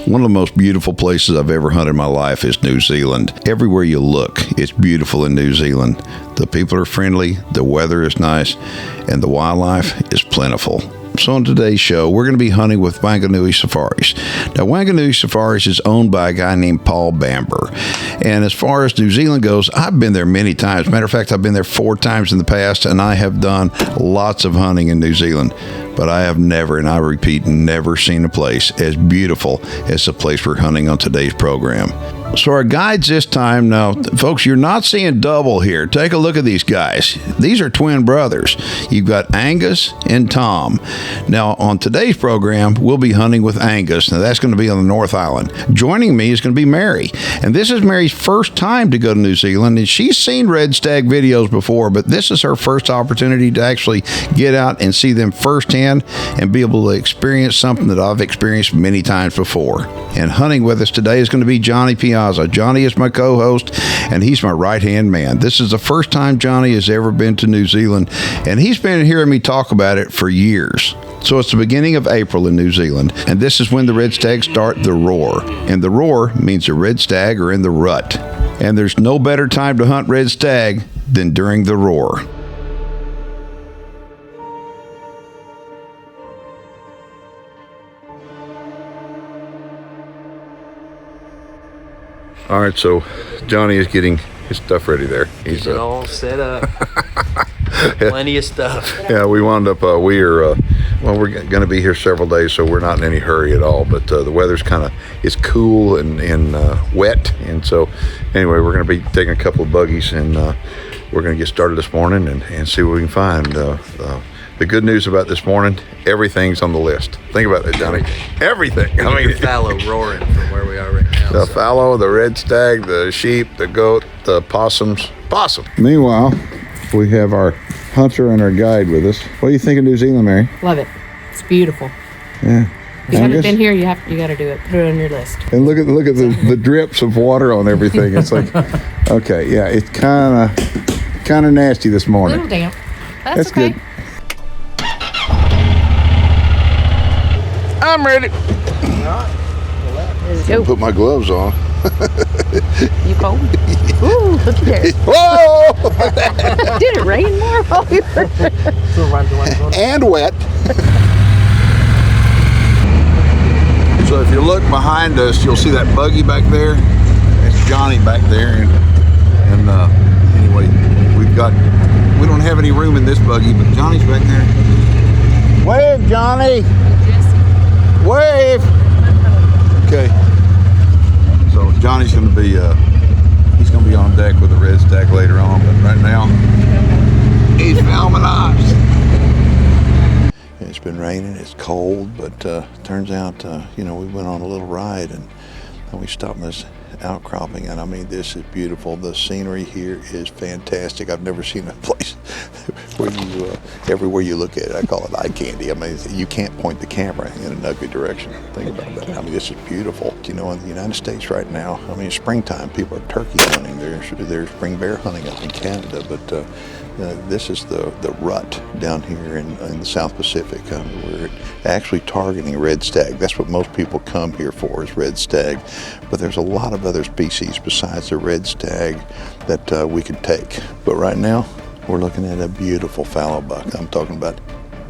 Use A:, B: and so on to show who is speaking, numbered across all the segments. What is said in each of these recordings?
A: One of the most beautiful places I've ever hunted in my life is New Zealand. Everywhere you look, it's beautiful in New Zealand. The people are friendly, the weather is nice, and the wildlife is plentiful. So on today's show, we're going to be hunting with Wanganui Safaris. Now, Wanganui Safaris is owned by a guy named Paul Bamber. And as far as New Zealand goes, I've been there many times. Matter of fact, I've been there 4 times in the past, and I have done lots of hunting in New Zealand. But I have never, and I repeat, never seen a place as beautiful as the place we're hunting on today's program. So our guides this time, now, folks, you're not seeing double here. Take a look at these guys. These are twin brothers. You've got Angus and Tom. Now, on today's program, we'll be hunting with Angus. Now, that's going to be on the North Island. Joining me is going to be Mary. And this is Mary's first time to go to New Zealand. And she's seen red stag videos before, but this is her first opportunity to actually get out and see them firsthand and be able to experience something that I've experienced many times before. And hunting with us today is going to be Johnny Piazza. Johnny is my co-host, and he's my right-hand man. This is the first time Johnny has ever been to New Zealand, and he's been hearing me talk about it for years. So it's the beginning of April in New Zealand, and this is when the red stags start the roar. And the roar means the red stag are in the rut. And there's no better time to hunt red stag than during the roar. All right, so Johnny is getting his stuff ready there.
B: He's all set up. Plenty of stuff.
A: Yeah, we wound up, we're going to be here several days, so we're not in any hurry at all. But the weather's it's cool and wet. And so anyway, we're going to be taking a couple of buggies, and we're going to get started this morning and see what we can find. The good news about this morning, everything's on the list. Think about it, Johnny. Everything.
B: I mean, fallow roaring from where we are right now.
A: The fallow, the red stag, the sheep, the goat, the possums. Possum. Meanwhile, we have our hunter and our guide with us. What do you think of New Zealand, Mary?
C: Love it. It's beautiful.
A: Yeah.
C: If you haven't been here, you got to do it. Put it on your list.
A: And look at the drips of water on everything. It's like, okay, yeah, it's kind of nasty this morning.
C: A little damp. That's okay.
A: Good. I'm ready.
C: Go.
A: Put my gloves on.
C: You cold? Ooh, look at there.
A: Whoa!
C: Did it rain more?
A: And wet. So if you look behind us, you'll see that buggy back there. That's Johnny back there. And anyway, we don't have any room in this buggy, but Johnny's back there. Wave, Johnny. Wave. Okay. So Johnny's going to be he's going to be on deck with the red stag later on, but right now he's filming us. It's been raining. It's cold, but turns out we went on a little ride and we stopped in this outcropping, and I mean, this is beautiful. The scenery here is fantastic. I've never seen a place where you everywhere you look at it, I call it eye candy. I mean, you can't point the camera in an ugly direction. Think about that. I mean, this is beautiful. You know, in the United States right now, I mean, springtime, people are turkey hunting. They're spring bear hunting up in Canada, but this is the rut down here in the South Pacific. We're actually targeting red stag. That's what most people come here for, is red stag. But there's a lot of other species besides the red stag that we could take. But right now, we're looking at a beautiful fallow buck. I'm talking about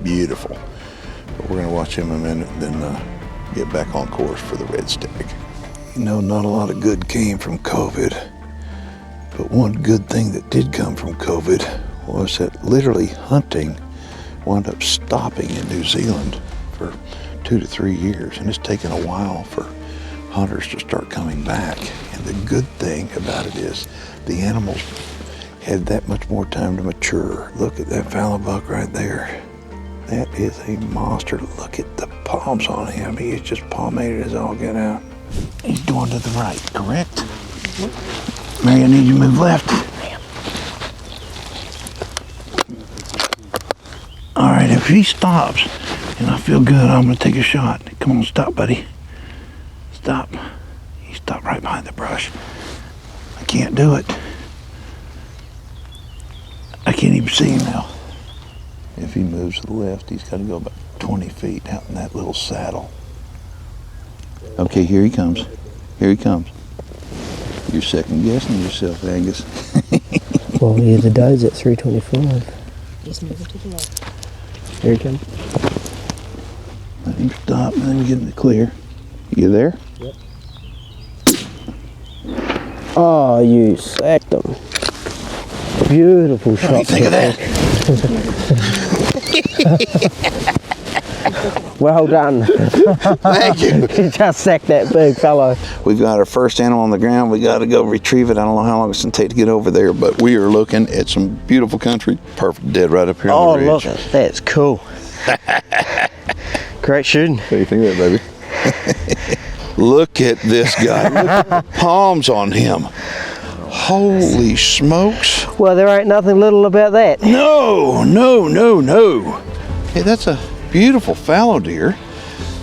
A: beautiful. But we're going to watch him in a minute and then get back on course for the red stag. You know, not a lot of good came from COVID. But one good thing that did come from COVID was that literally hunting wound up stopping in New Zealand for 2 to 3 years, and it's taken a while for hunters to start coming back. And the good thing about it is the animals had that much more time to mature. Look at that fallow buck right there. That is a monster. Look at the palms on him. He is just palmated as all get out. He's going to the right, correct? Mary, I need you to move left. All right, if he stops and I feel good, I'm gonna take a shot. Come on, stop, buddy. Stop. He stopped right behind the brush. I can't do it. I can't even see him now. If he moves to the left, he's got to go about 20 feet out in that little saddle. Okay, here he comes. Here he comes. You're second guessing yourself, Angus.
D: Well, yeah, the doe's at 325.
C: He's moving to the left.
D: Here he comes.
A: Let him stop and then we get in the clear. You there?
D: Yep. Oh, you sacked him. Beautiful shot.
A: What do you think of that?
D: Well done.
A: Thank you.
D: You just sacked that big fellow.
A: We've got our first animal on the ground. We got to go retrieve it. I don't know how long it's going to take to get over there, but we are looking at some beautiful country. Perfect dead right up here on the ridge.
D: Oh, look, that's cool. Great shooting.
A: What do you think of that, baby? Look at this guy. Look at the palms on him. Holy smokes.
D: Well, there ain't nothing little about that.
A: No, no, no, no. Hey, that's a beautiful fallow deer.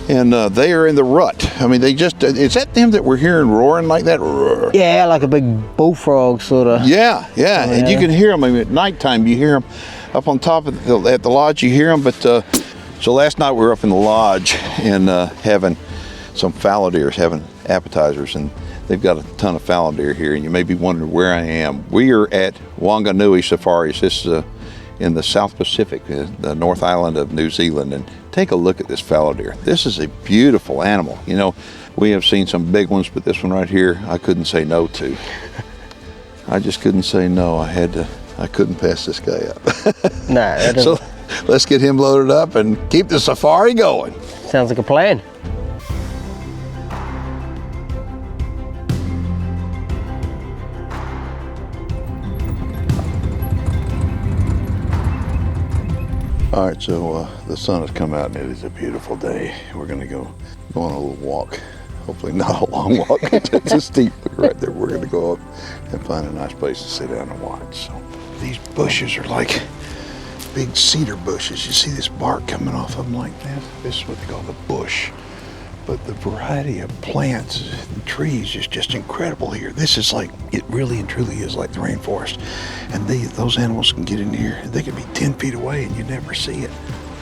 A: And they are in the rut. I mean, they just, is that them that we're hearing roaring like that? Roar.
D: Yeah, like a big bullfrog sort of.
A: Yeah, yeah. And you can hear them. I mean, at nighttime, you hear them up on top of at the lodge, you hear them. But so last night we were up in the lodge and having some fallow deer, having appetizers. And they've got a ton of fallow deer here. And you may be wondering where I am. We are at Wanganui Safaris. This is in the South Pacific, the North Island of New Zealand. And take a look at this fallow deer. This is a beautiful animal. You know, we have seen some big ones, but this one right here, I couldn't say no to. I just couldn't say no. I couldn't pass this guy up.
D: No, that
A: So let's get him loaded up and keep the safari going.
D: sounds like a plan.
A: All right, so the sun has come out and it is a beautiful day. We're gonna go on a little walk. Hopefully not a long walk. It's a steep right there. We're gonna go up and find a nice place to sit down and watch. So these bushes are like big cedar bushes. You see this bark coming off of them like this? This is what they call the bush. But the variety of plants and trees is just incredible here. This is like, it really and truly is like the rainforest. And those animals can get in here. They can be 10 feet away and you never see it.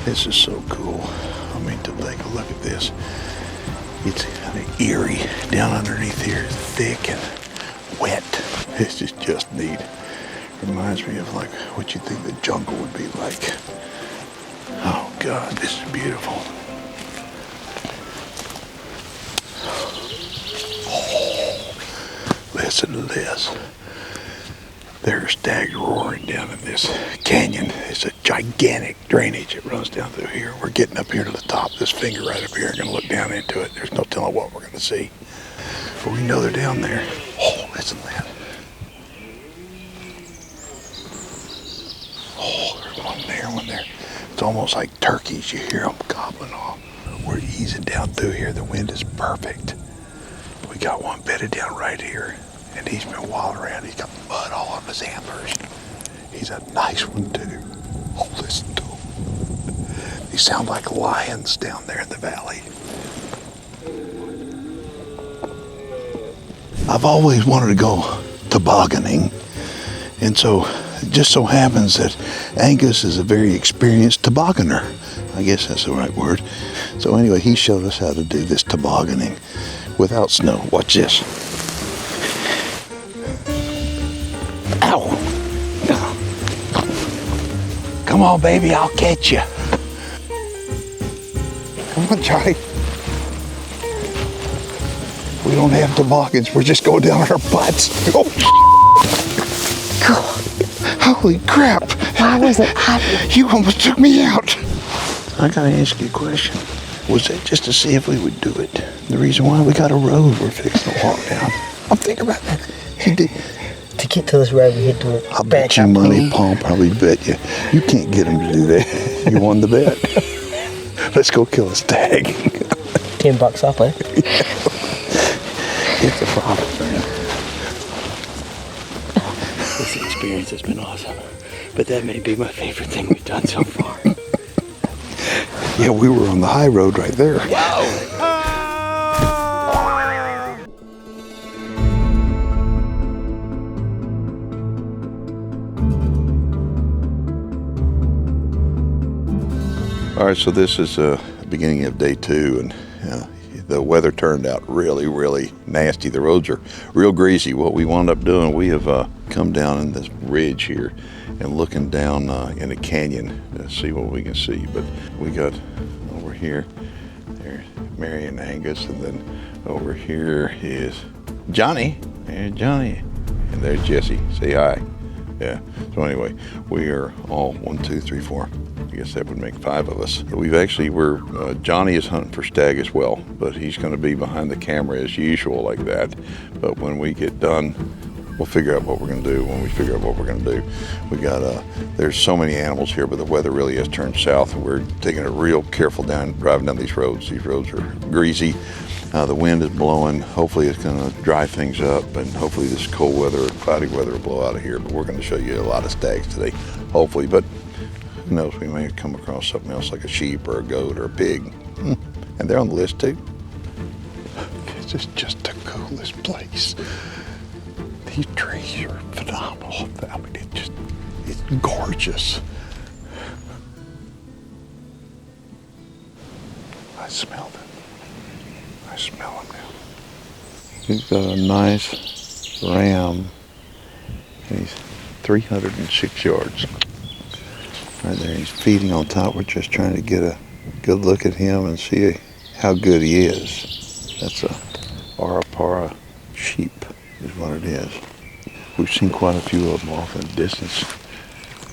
A: This is so cool. I mean, to take a look at this. It's kind of eerie down underneath here, thick and wet. This is just neat. Reminds me of like what you think the jungle would be like. Oh God, this is beautiful. Listen to this. There's stags roaring down in this canyon. It's a gigantic drainage that runs down through here. We're getting up here to the top, this finger right up here, and gonna look down into it. There's no telling what we're gonna see. But we know they're down there. Oh, listen to that. Oh, there's one there, one there. It's almost like turkeys. You hear them gobbling off. We're easing down through here. The wind is perfect. We got one bedded down right here, and he's been wilding around. He's got mud all on his antlers. He's a nice one too. Oh, listen to him. They sound like lions down there in the valley. I've always wanted to go tobogganing, and so it just so happens that Angus is a very experienced tobogganer. I guess that's the right word. So anyway, he showed us how to do this tobogganing without snow. Watch this. Ow! Come on, baby, I'll catch you. Come on, Charlie. We don't have toboggans. We're just going down our butts. Oh, holy crap!
C: Why wasn't I?
A: You almost took me out. I gotta ask you a question. Was that just to see if we would do it? The reason why we got a road we're fixing to walk down. I'm thinking about that.
D: To get to this road, we had to
A: I bet you money, Paul probably bet you. You can't get him to do that. You won the bet. Let's go kill a stag.
D: $10 up, eh?
A: It's a profit, man.
D: This experience has been awesome. But that may be my favorite thing we've done so far.
A: Yeah, we were on the high road right there.
D: Wow.
A: All right, so this is the beginning of day 2, and the weather turned out really, really nasty. The roads are real greasy. What we wound up doing, we have come down in this ridge here and looking down in a canyon to see what we can see. But we got over here, there's Mary and Angus, and then over here is Johnny. There's Johnny. And there's Jesse. Say hi. Yeah. So anyway, we are all 1, 2, 3, 4. I guess that would make 5 of us. Johnny is hunting for stag as well, but he's going to be behind the camera as usual like that. But when we get done, we'll figure out what we're going to do. When we figure out what we're going to do, we got, there's so many animals here, but the weather really has turned south, and we're taking it real careful driving down these roads. These roads are greasy. The wind is blowing. Hopefully it's going to dry things up, and hopefully this cold weather or cloudy weather will blow out of here. But we're going to show you a lot of stags today, hopefully. But who knows, we may come across something else like a sheep or a goat or a pig. And they're on the list too. This is just the coolest place. These trees are phenomenal. I mean, it's gorgeous. I smell them. I smell him now. He's got a nice ram. He's 306 yards. Right there, he's feeding on top. We're just trying to get a good look at him and see how good he is. That's a Arapara sheep is what it is. We've seen quite a few of them off in the distance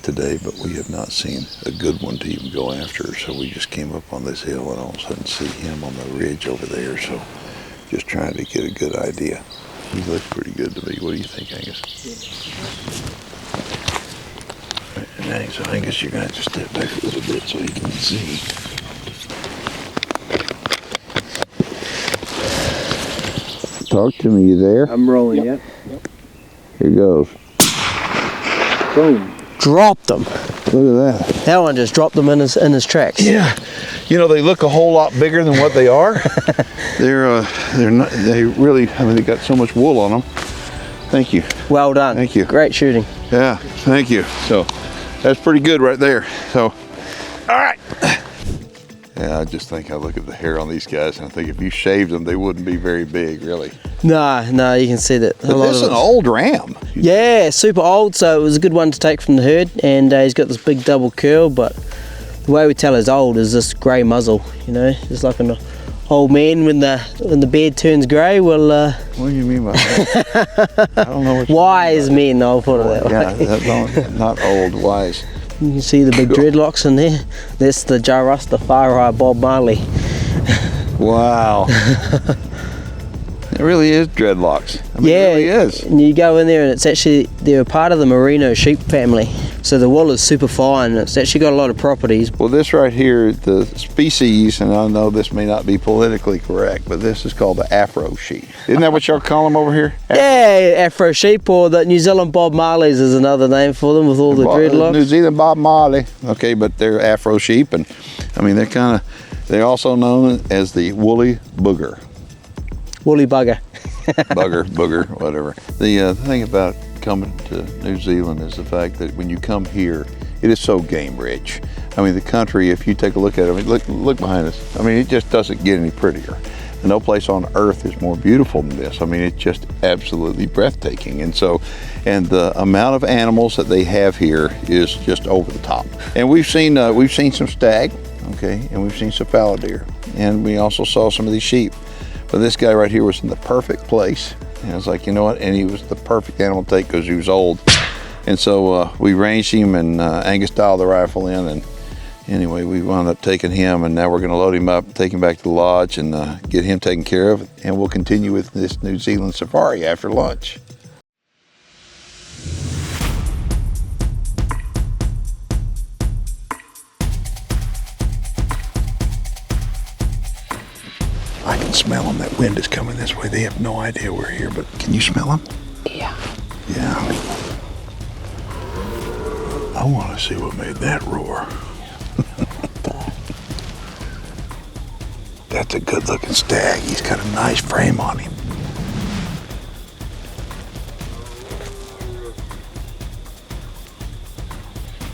A: today, but we have not seen a good one to even go after. So we just came up on this hill and all of a sudden see him on the ridge over there. So just trying to get a good idea. He looks pretty good to me. What do you think, Angus? And so Angus, you're gonna have to step back a little bit so you can see. Talk to me, you there?
D: I'm rolling, yep.
A: Here goes.
D: Boom.
C: Dropped them.
A: Look at that.
C: That one just dropped them in his tracks.
A: Yeah. You know, they look a whole lot bigger than what they are. They're not, they really, I mean, they got so much wool on them. Thank you.
C: Well done.
A: Thank you.
C: Great shooting.
A: Yeah, thank you. So that's pretty good right there. So, all right. Yeah, I just think I look at the hair on these guys and I think if you shaved them, they wouldn't be very big, really.
C: No, you can see that.
A: But this is an old ram.
C: Yeah, super old, so it was a good one to take from the herd, and he's got this big double curl, but the way we tell he's old is this grey muzzle, you know, just like an old man when the beard turns grey. Well,
A: what do you mean by that? I don't know what
C: wise men, I'll put it that way.
A: Yeah, that's not old, wise.
C: You can see the big dreadlocks in there. That's the Rastafari Bob Marley.
A: Wow. It really is dreadlocks. I mean,
C: yeah,
A: it really is.
C: And you go in there and it's actually, they're a part of the merino sheep family. So the wool is super fine. It's actually got a lot of properties.
A: Well, this right here, the species, and I know this may not be politically correct, but this is called the Afro sheep. Isn't that what y'all call them over here?
C: Yeah, Afro sheep, or the New Zealand Bob Marleys is another name for them with all the dreadlocks.
A: New Zealand Bob Marley. Okay, but they're Afro sheep, and I mean, they're also known as the woolly booger.
C: Woolly bugger.
A: Booger, whatever. The thing about coming to New Zealand is the fact that when you come here, it is so game rich. I mean, the country, if you take a look at it, I mean, look behind us. I mean, it just doesn't get any prettier. No place on earth is more beautiful than this. I mean, it's just absolutely breathtaking. And the amount of animals that they have here is just over the top. And we've seen some stag, okay, and we've seen some fallow deer, and we also saw some of these sheep. But this guy right here was in the perfect place. And I was like, you know what? And he was the perfect animal to take because he was old. And so we ranged him, and Angus dialed the rifle in. And anyway, we wound up taking him, and now we're going to load him up, take him back to the lodge, and get him taken care of. And we'll continue with this New Zealand safari after lunch. I can smell them. That wind is coming this way. They have no idea we're here, but can you smell them?
C: Yeah.
A: Yeah. I want to see what made that roar. That's a good looking stag. He's got a nice frame on him.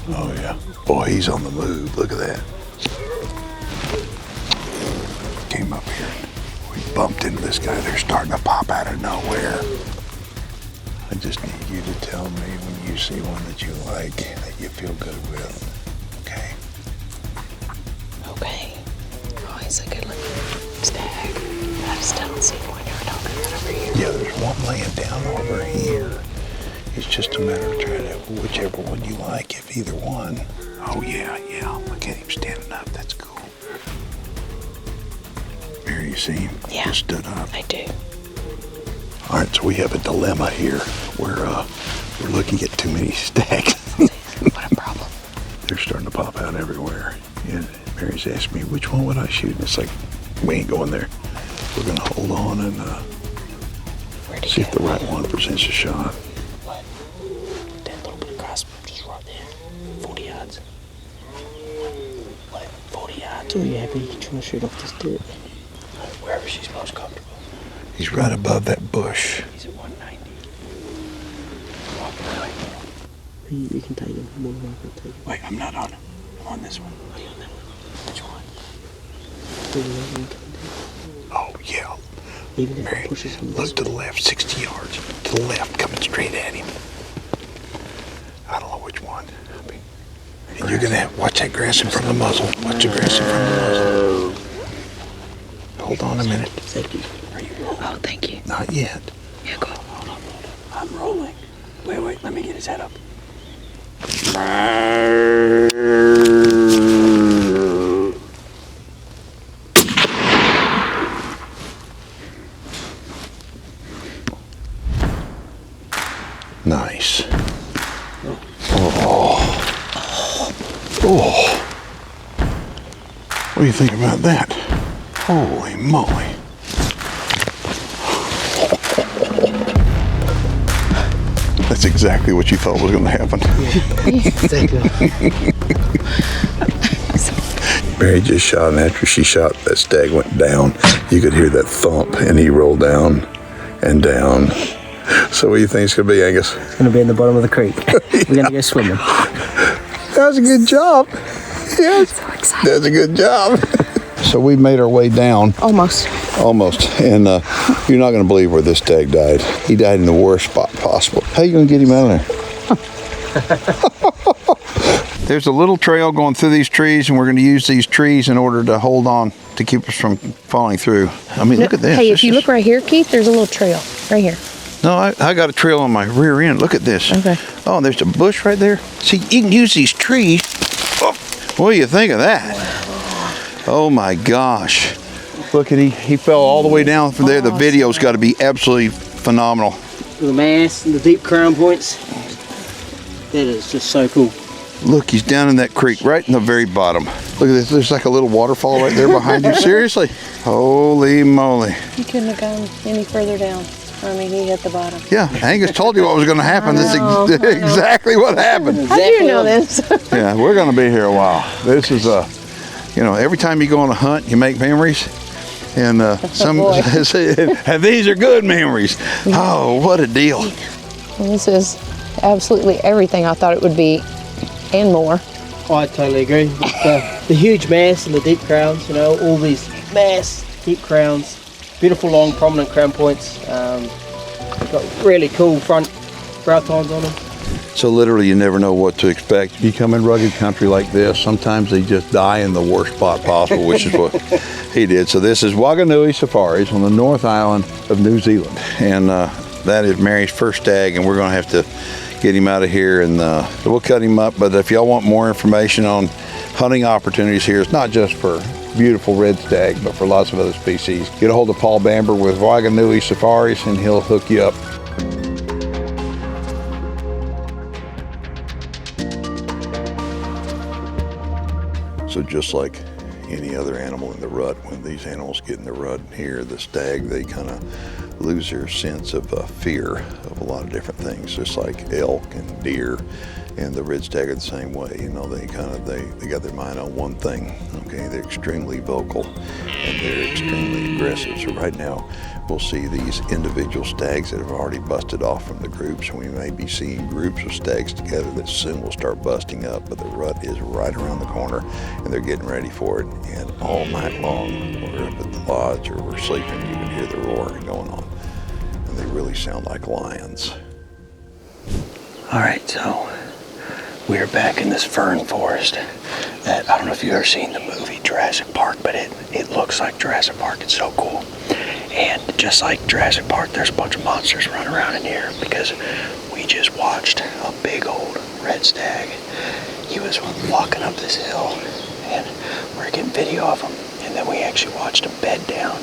A: Oh yeah. Boy, he's on the move. Look at that. Came up here. We bumped into this guy. They're starting to pop out of nowhere. I just need you to tell me when you see one that you like, that you feel good with. Okay?
E: Okay. Oh, he's a good looking stag. I just don't see one you're talking about over here.
A: Yeah, there's one laying down over here. It's just a matter of trying to, whichever one you like, if either one. Oh yeah. Look at him standing up, that's cool. Mary, you see him?
E: Yeah.
A: Just stood up.
E: I do.
A: All right, so we have a dilemma here. We're looking at too many stags.
E: What a problem.
A: They're starting to pop out everywhere. And Mary's asked me, which one would I shoot? And it's like, we ain't going there. We're gonna hold on and see if the right one presents a shot.
D: What? That little bit of crossbow just right there. 40 yards. What? 40 yards.
C: Oh, you happy trying to shoot off this dirt?
D: Wherever she's most comfortable.
A: He's right above that bush.
D: He's at 190. Walking away.
C: You can take him. I'm more than welcome to take him.
D: Wait, I'm not on him. I'm on this one.
C: Are you on that one?
D: Which one?
A: Oh yeah.
C: Even if
A: Mary,
C: it pushes him
A: look to the left, 60 yards. To the left, coming straight at him. I don't know which one. And you're gonna watch that grass in front of the muzzle. Watch the grass in front of the muzzle. Hold on a minute.
C: Safety.
D: Are you rolling?
E: Oh, thank you.
A: Not yet.
E: Yeah, go.
D: Hold on. I'm rolling. Wait, let me get his head up.
A: Nice. Oh. What do you think about that? Holy moly. That's exactly what you thought was going to happen.
C: Exactly.
A: Mary just shot, and after she shot, that stag went down. You could hear that thump, and he rolled down and down. So what do you think it's going to be, Angus?
C: It's going to be in the bottom of the creek. We're going to go swimming.
A: That was a good job. Yes.
E: So excited.
A: That's a good job. So we made our way down.
E: Almost.
A: And you're not going to believe where this stag died. He died in the worst spot possible. How are you going to get him out of there? There's a little trail going through these trees, and we're going to use these trees in order to hold on to keep us from falling through. I mean, look at this.
E: Hey, if you look right here, Keith, there's a little trail right here.
A: No, I got a trail on my rear end. Look at this.
E: Okay.
A: Oh, there's a bush right there. See, you can use these trees. Oh, what do you think of that? Oh my gosh. Look at he fell all the way down from there. The video's got to be absolutely phenomenal.
C: The mass and the deep crown points. That is just so cool.
A: Look, he's down in that creek right in the very bottom. Look at this. There's like a little waterfall right there behind you. Seriously? Holy moly.
E: You couldn't have gone any further down. I mean, he hit the bottom.
A: Yeah, Angus told you what was going to happen. That's
E: I know.
A: exactly what happened.
E: How do you know this?
A: Yeah, we're going to be here a while. This is every time you go on a hunt, you make memories. And and these are good memories. Oh, what a deal.
E: This is absolutely everything I thought it would be and more.
C: I totally agree. The huge mass and the deep crowns, all these mass, deep crowns, beautiful long prominent crown points. Got really cool front brow tines on them.
A: So literally you never know what to expect. You come in rugged country like this, sometimes they just die in the worst spot possible, which is what he did. So this is Waganui Safaris on the North Island of New Zealand. And that is Mary's first stag, and we're gonna have to get him out of here, and we'll cut him up. But if y'all want more information on hunting opportunities here, it's not just for beautiful red stag, but for lots of other species, get a hold of Paul Bamber with Waganui Safaris, and he'll hook you up. So just like any other animal in the rut, when these animals get in the rut here, the stag, they kind of lose their sense of fear of a lot of different things, just like elk and deer And the red stag are the same way, you know, they got their mind on one thing, okay? They're extremely vocal and they're extremely aggressive. So right now, we'll see these individual stags that have already busted off from the groups. We may be seeing groups of stags together that soon will start busting up, but the rut is right around the corner and they're getting ready for it. And all night long, we're up at the lodge or we're sleeping, you can hear the roar going on. And they really sound like lions.
D: All right, so we're back in this fern forest that, I don't know if you've ever seen the movie Jurassic Park, but it looks like Jurassic Park. It's so cool. And just like Jurassic Park, there's a bunch of monsters running around in here because we just watched a big old red stag. He was walking up this hill and we're getting video of him. And then we actually watched him bed down.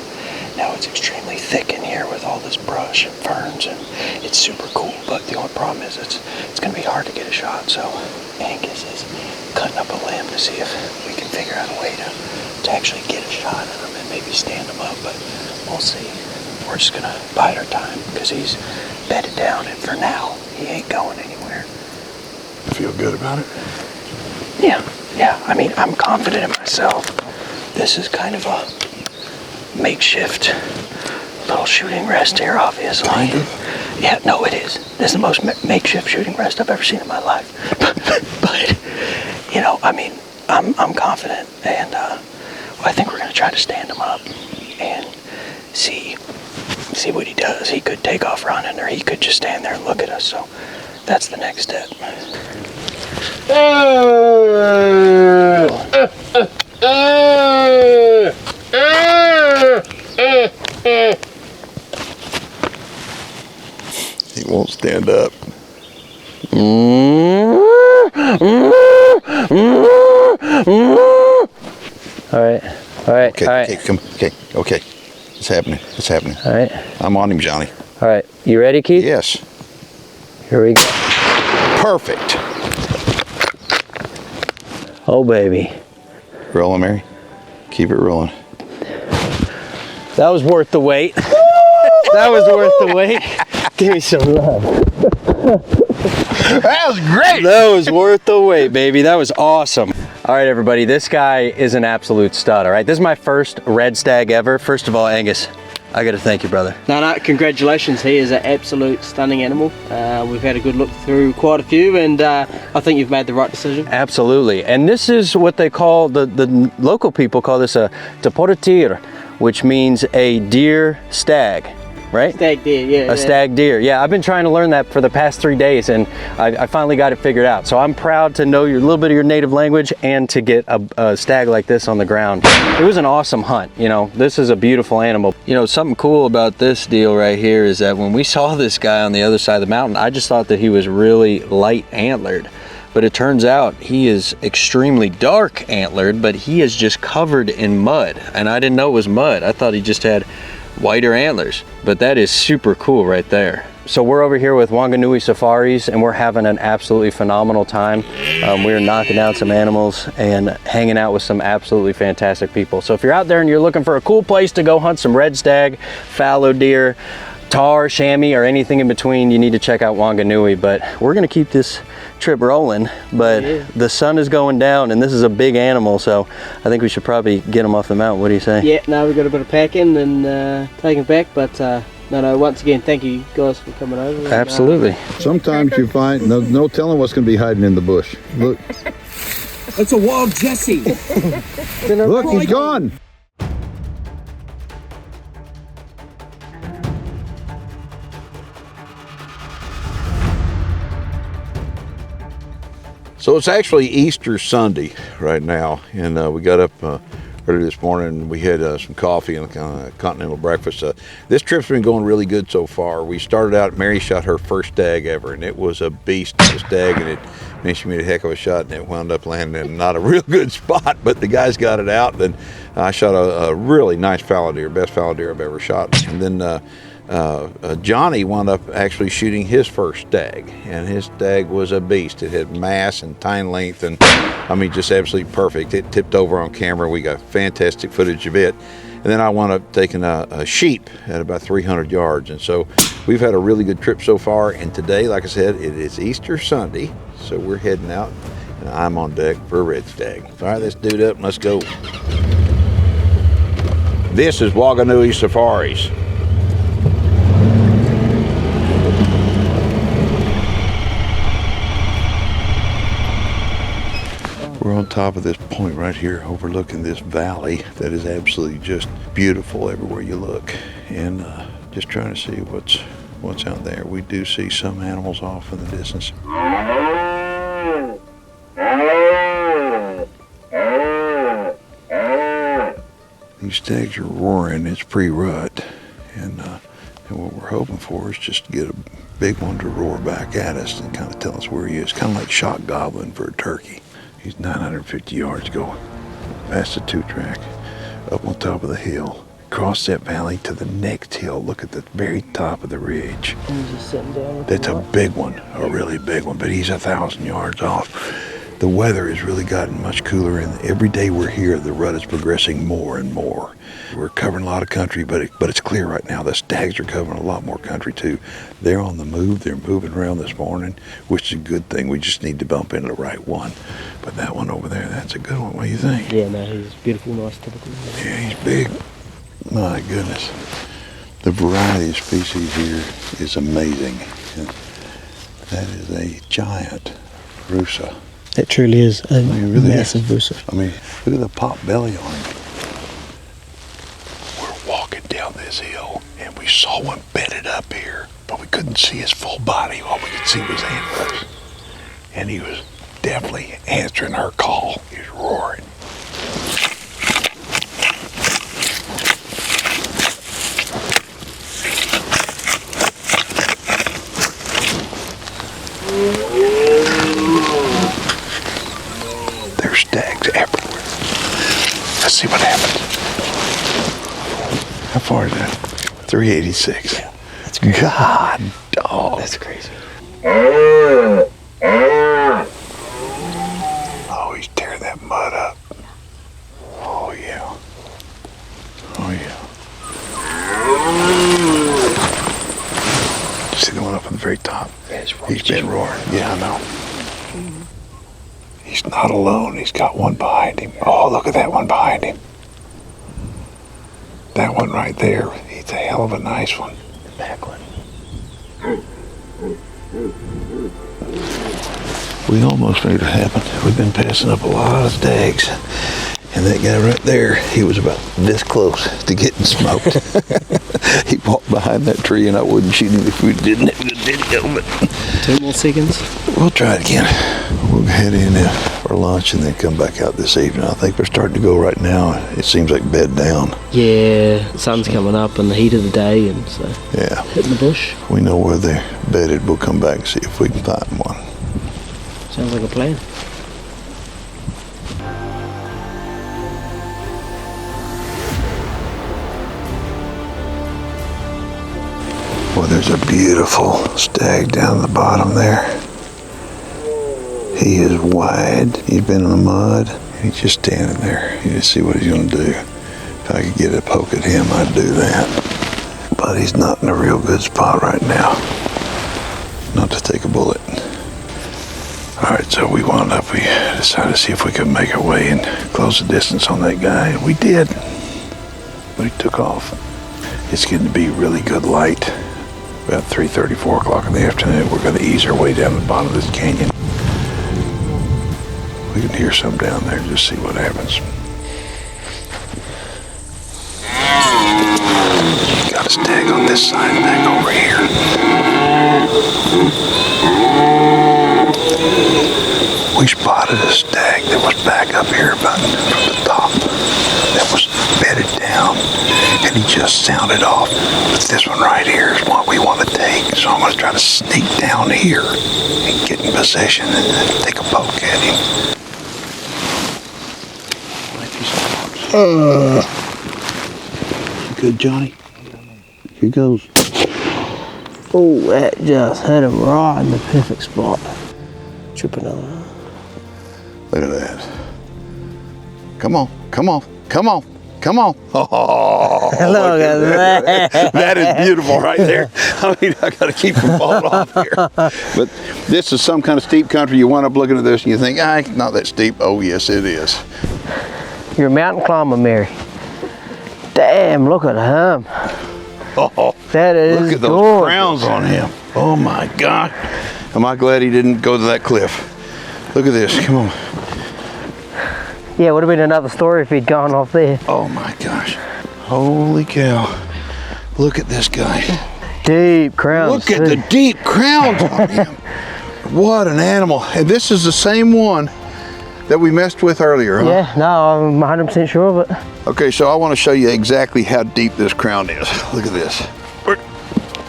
D: Now it's extremely thick in here with all this brush and ferns, and it's super cool, but the only problem is it's going to be hard to get a shot. So Angus is cutting up a limb to see if we can figure out a way to actually get a shot at him and maybe stand him up, but we'll see. We're just going to bide our time because he's bedded down, and for now, he ain't going anywhere.
A: Feel good about it?
D: Yeah, I mean, I'm confident in myself. This is kind of a makeshift little shooting rest here, obviously.
A: Kind of?
D: Yeah, no, it is. This is the most makeshift shooting rest I've ever seen in my life. But, you know, I mean, I'm confident, and I think we're going to try to stand him up and see what he does. He could take off running, or he could just stand there and look at us. So that's the next step.
A: He won't stand up.
C: All right.
A: Okay. It's happening.
C: All right.
A: I'm on him, Johnny.
C: All right. You ready, Keith?
A: Yes.
C: Here we go.
A: Perfect.
C: Oh, baby.
A: Rolling, Mary. Keep it rolling.
C: That was worth the wait. That was worth the wait. Give me some love.
A: That was great.
C: That was worth the wait, baby. That was awesome. All right, everybody, this guy is an absolute stud, all right? This is my first red stag ever. First of all, Angus, I gotta thank you, brother.
B: No, congratulations. He is an absolute stunning animal. We've had a good look through quite a few, and I think you've made the right decision.
C: Absolutely, and this is what they call, the local people call this a Tahr, which means a deer stag, right?
B: Stag deer, yeah.
C: A stag deer, yeah. I've been trying to learn that for the past 3 days, and I finally got it figured out. So I'm proud to know a little bit of your native language and to get a stag like this on the ground. It was an awesome hunt, you know. This is a beautiful animal. You know, something cool about this deal right here is that when we saw this guy on the other side of the mountain, I just thought that he was really light antlered. But it turns out he is extremely dark antlered, but he is just covered in mud. And I didn't know it was mud. I thought he just had whiter antlers, but that is super cool right there. So we're over here with Wanganui Safaris, and we're having an absolutely phenomenal time. We're knocking down some animals and hanging out with some absolutely fantastic people. So if you're out there and you're looking for a cool place to go hunt some red stag, fallow deer, Tahr, Shammy, or anything in between, you need to check out Wanganui. But we're gonna keep this trip rolling, but the sun is going down and this is a big animal, so I think we should probably get him off the mountain. What do you say?
B: Yeah, no, we've got a bit of packing and taking back, but no, once again, thank you guys for coming over.
C: Absolutely.
A: Sometimes you find, no telling what's going to be hiding in the bush. Look.
D: It's a wild Jesse.
A: Look, he's gone. So it's actually Easter Sunday right now, and we got up early this morning. We had some coffee and a continental breakfast. This trip's been going really good so far. We started out, Mary shot her first stag ever, and it was a beast of a stag, and she made a heck of a shot, and it wound up landing in not a real good spot, but the guys got it out. Then I shot a really nice fallow deer, best fallow deer I've ever shot. And then Johnny wound up actually shooting his first stag, and his stag was a beast. It had mass and tine length, and I mean, just absolutely perfect. It tipped over on camera. We got fantastic footage of it. And then I wound up taking a sheep at about 300 yards. And so we've had a really good trip so far. And today, like I said, it is Easter Sunday. So we're heading out and I'm on deck for a red stag. All right, let's do it up and let's go. This is Waganui Safaris. We're on top of this point right here overlooking this valley that is absolutely just beautiful everywhere you look, and just trying to see what's out there. We do see some animals off in the distance. These stags are roaring. It's pre-rut, and what we're hoping for is just to get a big one to roar back at us and kind of tell us where he is, kind of like shot gobbling for a turkey. He's 950 yards going past the 2-track, up on top of the hill, across that valley to the next hill. Look at the very top of the ridge.
C: He's just sitting down.
A: That's a big one, a really big one, but he's 1,000 yards off. The weather has really gotten much cooler, and every day we're here, the rut is progressing more and more. We're covering a lot of country, but it's clear right now the stags are covering a lot more country too. They're on the move. They're moving around this morning, which is a good thing. We just need to bump into the right one. But that one over there, that's a good one. What do you think?
C: Yeah, no, he's beautiful, nice, typical.
A: Yeah, he's big. My goodness. The variety of species here is amazing. That is a giant rusa.
C: It truly is a
A: really
C: massive rusa.
A: I mean, look at the pot belly on him. We're walking down this hill, and we saw one bedded up here, but we couldn't see his full body. All we could see was antlers. And he was definitely answering her call. He was roaring. There's stags everywhere. Let's see what happens. How far is that? 386.
C: Yeah, that's crazy.
A: God, dog.
C: That's crazy.
A: Oh, he's tearing that mud up. Oh, yeah. Oh, yeah. See the one up on the very top?
C: Yeah,
A: He's been roaring. Yeah, I know. He's not alone. He's got one behind him. Oh, look at that one behind him. That one right there. He's a hell of a nice one.
C: The back one.
A: We almost made it happen. We've been passing up a lot of stags. And that guy right there, he was about this close to getting smoked. He walked behind that tree and I wouldn't shoot him if we didn't have a good video, but
C: 2 more seconds.
A: we'll try it again. We'll head in for lunch and then come back out this evening. I think we're starting to go right now. It seems like bed down.
C: Yeah, the sun's coming up in the heat of the day, and so
A: Yeah.
C: hitting the bush.
A: We know where they're bedded. We'll come back and see if we can find one.
C: Sounds like a plan.
A: Well, there's a beautiful stag down the bottom there. He is wide. He's been in the mud. He's just standing there. You just see what he's going to do. If I could get a poke at him, I'd do that. But he's not in a real good spot right now. Not to take a bullet. All right, so we decided to see if we could make our way and close the distance on that guy. And we did. But he took off. It's getting to be really good light. About 3:30, 4 o'clock in the afternoon, we're going to ease our way down the bottom of this canyon. We can hear some down there, just see what happens. Got a stag on this side, back over here. We spotted a stag that was back up here about from the top. That was bedded down, and he just sounded off. But this one right here is what we want to take, so I'm going to try to sneak down here and get in possession and then take a poke at him. Good, Johnny. Here goes.
C: Oh, that just hit him right in the perfect spot. Trip another.
A: Look at that. Come on, come on, come on, Come on. Oh,
C: Look at that.
A: That is beautiful right there. I mean, I got to keep from falling off here. But this is some kind of steep country. You wind up looking at this and you think, ah, not that steep. Oh, yes, it is.
C: You're a mountain climber, Mary. Damn, look at him.
A: Oh,
C: That is
A: look at those
C: gorgeous.
A: crowns on him. Oh, my God. Am I glad he didn't go to that cliff? Look at this. Come on.
C: Yeah, it would have been another story if he'd gone off there.
A: Oh, my gosh. Holy cow. Look at this guy.
C: Deep crowns.
A: Look at the deep crowns on him. What an animal. And this is the same one that we messed with earlier, huh?
C: Yeah, no, I'm 100% sure of it.
A: Okay, so I want to show you exactly how deep this crown is. Look at this.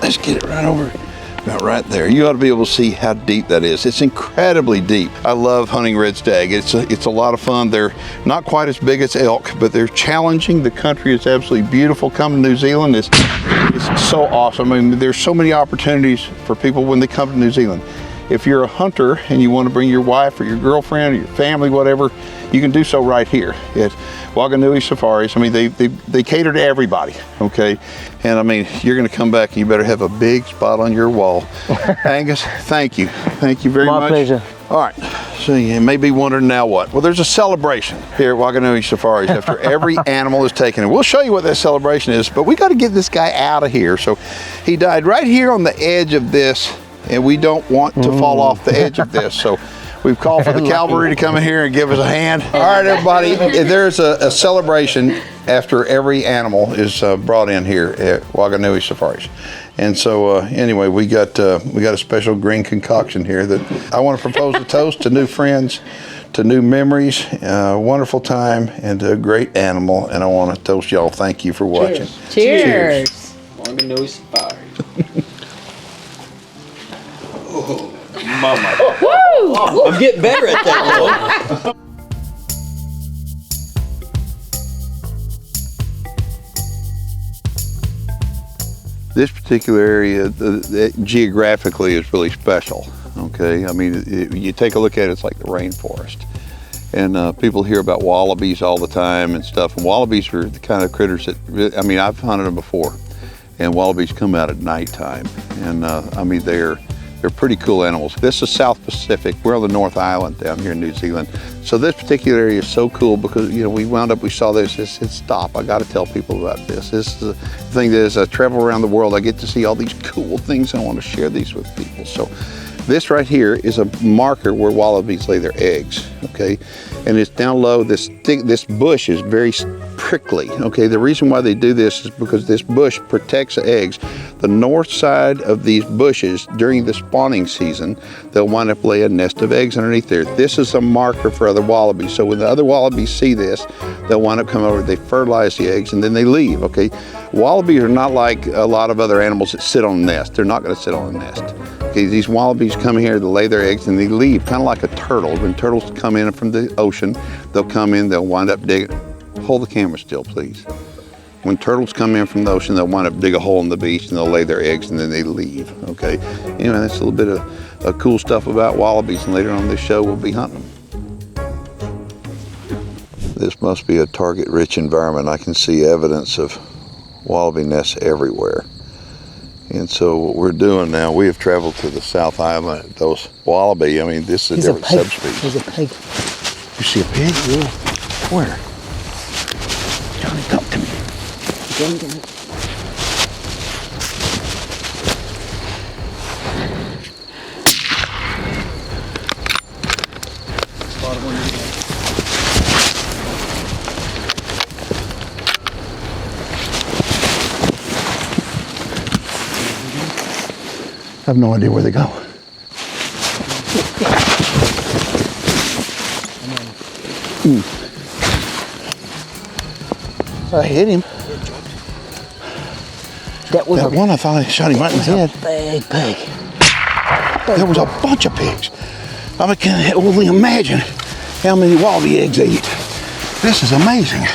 A: Let's get it right over, about right there. You ought to be able to see how deep that is. It's incredibly deep. I love hunting red stag. It's a lot of fun. They're not quite as big as elk, but they're challenging. The country is absolutely beautiful. Come to New Zealand, it's so awesome. I mean, there's so many opportunities for people when they come to New Zealand. If you're a hunter and you want to bring your wife or your girlfriend or your family, whatever, you can do so right here at Wanganui Safaris. I mean, they cater to everybody, okay? And I mean, you're going to come back and you better have a big spot on your wall. Angus, thank you. Thank you very much.
C: My pleasure.
A: All right, so you may be wondering now what? Well, there's a celebration here at Wanganui Safaris after every animal is taken. And we'll show you what that celebration is, but we got to get this guy out of here. So he died right here on the edge of this, and we don't want to fall off the edge of this. So we've called for the cavalry to come in here and give us a hand. All right, everybody, there's a celebration after every animal is brought in here at Wanganui Safaris. And so anyway, we got a special green concoction here that I want to propose a toast to new friends, to new memories, a wonderful time, and a great animal. And I want to toast y'all. Thank you for watching.
E: Cheers.
B: Wanganui Safari.
E: Woo!
B: I'm getting better at that.
A: This particular area, geographically, is really special. Okay, I mean, you take a look at it, it's like the rainforest. And people hear about wallabies all the time and stuff. And wallabies are the kind of critters that, I mean, I've hunted them before. And wallabies come out at nighttime. And I mean, they're pretty cool animals. This is South Pacific. We're on the North Island down here in New Zealand. So this particular area is so cool because, you know, we saw this, it said, stop, I gotta tell people about this. This is the thing that as I travel around the world, I get to see all these cool things and I want to share these with people. So this right here is a marker where wallabies lay their eggs, okay? And it's down low, this bush is very prickly, okay? The reason why they do this is because this bush protects the eggs. The north side of these bushes, during the spawning season, they'll wind up laying a nest of eggs underneath there. This is a marker for other wallabies. So when the other wallabies see this, they'll wind up coming over, they fertilize the eggs, and then they leave, okay? Wallabies are not like a lot of other animals that sit on a nest. They're not gonna sit on a nest. Okay, these wallabies come here to lay their eggs and they leave, kind of like a turtle. When turtles come in from the ocean, they'll come in, they'll wind up digging. Hold the camera still, please. When turtles come in from the ocean, they'll wind up dig a hole in the beach and they'll lay their eggs and then they leave, okay? Anyway, that's a little bit of cool stuff about wallabies, and later on this show we'll be hunting them. This must be a target-rich environment. I can see evidence of wallaby nests everywhere. And so what we're doing now, we have traveled to the South Island. Those wallaby, I mean, this is a different subspecies.
C: There's a pig.
A: You see a pig?
C: Yeah.
A: Where? Johnny, come to me. I have no idea where they go. I hit him.
C: That was
A: That one, I thought I shot him right in the head.
C: big pig.
A: There was a bunch of pigs. I can only imagine how many wallaby eggs they eat. This is amazing.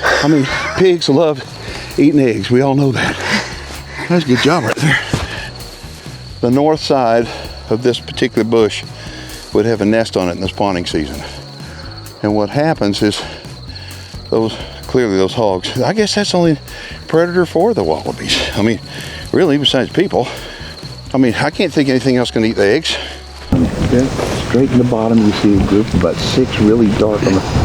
A: I mean, pigs love eating eggs. We all know that. That's a good job right there. The north side of this particular bush would have a nest on it in the spawning season. And what happens is those clearly those hogs. I guess that's the only predator for the wallabies. I mean, really, besides people. I mean, I can't think anything else can eat the eggs.
D: Then straight in the bottom, you see a group of about 6 really dark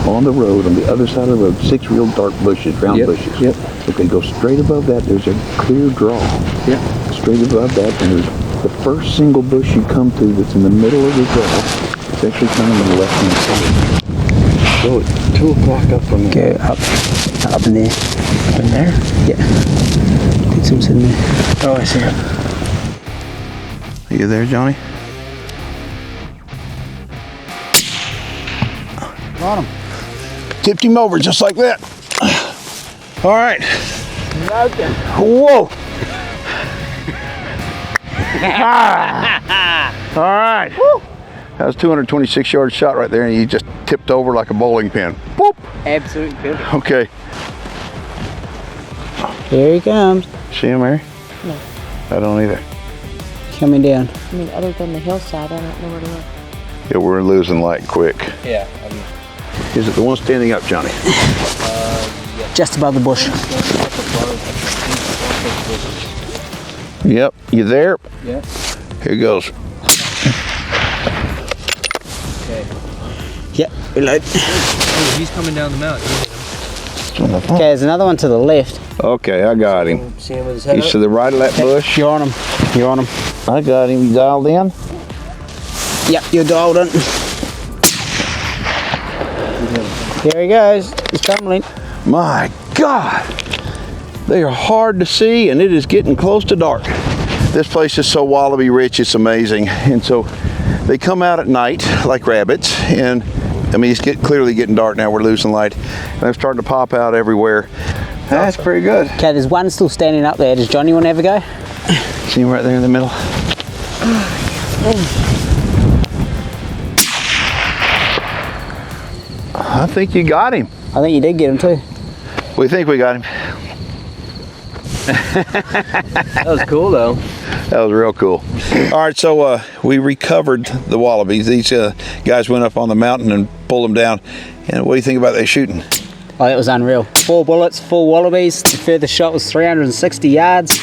D: on the road, on the other side of the road, 6 real dark bushes, round bushes.
F: Yep.
D: Okay, go straight above that. There's a clear draw.
F: Yep.
D: Straight above that, and there's the first single bush you come to that's in the middle of the draw. It's actually kind of on the left-hand side. Go at 2 o'clock up from there.
F: Go up in there.
D: Up in there?
F: Yeah. Think someone's in there.
D: Oh, I see it.
A: Are you there, Johnny?
F: Got him.
A: Tipped him over just like that. All right.
F: Okay.
A: Whoa. All right. Woo. That was a 226-yard shot right there, and he just tipped over like a bowling pin. Whoop.
B: Absolute beauty.
A: Okay.
F: Here he comes.
A: See him, Mary?
E: No.
A: I don't either.
F: Coming down.
E: I mean, other than the hillside, I don't know where to look.
A: Yeah, we're losing light quick.
B: Yeah.
A: Is it the one standing up, Johnny?
F: Just above the bush.
A: Yep. You there?
B: Yeah.
A: Here goes.
B: Okay.
F: Yep, reload.
B: Oh, he's coming down the mountain.
F: Okay, there's another one to the left.
A: Okay, I got him.
B: See him with his head
A: He's
B: up?
A: to the right of that bush.
F: You're on him. You're on him.
A: I got him. You dialed in?
F: Yep, you're dialed in. Here he goes. He's tumbling.
A: My God, they are hard to see, and it is getting close to dark. This place is so wallaby rich, it's amazing. And so they come out at night like rabbits, and I mean, it's clearly getting dark now. We're losing light, and they're starting to pop out everywhere. That's pretty good.
F: Okay, there's one still standing up there. Does Johnny want to have a go?
A: See him right there in the middle. I think you got him.
F: I think you did get him too.
A: We think we got him.
B: That was cool though.
A: That was real cool. All right, so we recovered the wallabies. These guys went up on the mountain and pulled them down. And what do you think about they shooting?
F: Oh, that was unreal. 4 bullets, 4 wallabies. The furthest shot was 360 yards.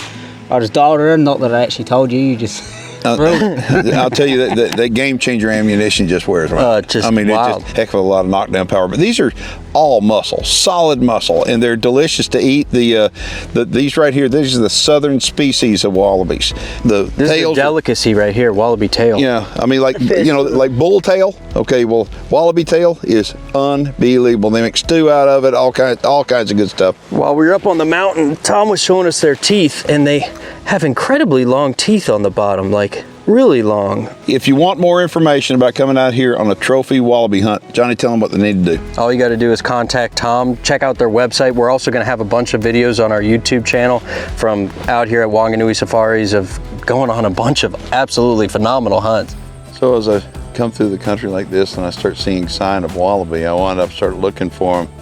F: I just dialed it in. Not that I actually told you. You just.
A: I'll tell you that game changer ammunition just wears well.
C: Just
A: I mean,
C: wild.
A: it's just a heck of a lot of knockdown power. But these are all muscle, solid muscle, and they're delicious to eat. These right here, these are the southern species of wallabies.
C: This is a delicacy right here, wallaby tail.
A: Yeah, I mean, like like bull tail. Okay, well, wallaby tail is unbelievable. They make stew out of it, all kinds of good stuff.
C: While we were up on the mountain, Tom was showing us their teeth, and they have incredibly long teeth on the bottom, like really long.
A: If you want more information about coming out here on a trophy wallaby hunt, Johnny, tell them what they need to do.
C: All you got to do is contact Tom, check out their website. We're also going to have a bunch of videos on our YouTube channel from out here at Wanganui Safaris of going on a bunch of absolutely phenomenal hunts.
A: So as I come through the country like this and I start seeing sign of wallaby, I wind up start looking for them.